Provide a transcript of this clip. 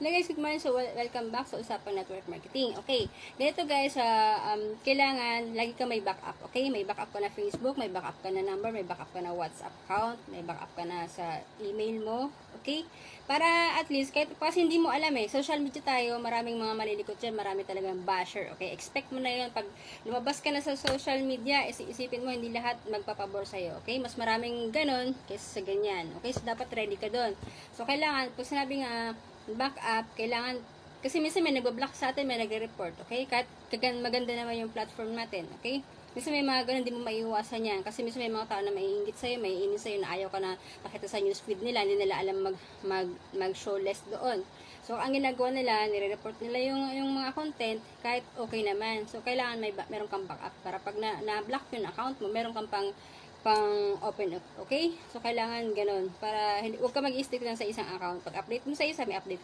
Hello guys, good morning. So, welcome back sa Usapang Network Marketing. Okay, ganito guys, kailangan lagi ka may backup. Okay, may backup ka na Facebook, may backup ka na number, may backup ka na WhatsApp account, may backup ka na sa email mo. Okay, para at least, kahit kasi hindi mo alam social media tayo, maraming mga malilikot dyan, marami talagang basher. Okay, expect mo na yun. Pag lumabas ka na sa social media, isipin mo, hindi lahat magpapabor sa'yo. Okay, mas maraming ganon kaysa sa ganyan. Okay, so dapat ready ka doon. So, kailangan, kung sinabi nga, backup, kailangan, kasi minsan may nagbablock sa atin, may nagre-report, okay? Kahit maganda naman yung platform natin, okay? Minsan may mga ganun, hindi mo maiiwasan yan. Kasi minsan may mga tao na maiingit sa'yo, maiinis sa'yo, na ayaw ka na makita sa newsfeed nila, hindi nila alam mag-show less doon. So, ang ginagawa nila, nire-report nila yung mga content, kahit okay naman. So, kailangan meron kang backup para pag na-block yung account mo, meron kang pang open up, okay? So, kailangan ganun. Para, huwag ka mag-stick lang sa isang account. Pag update mo sa isa, may update ka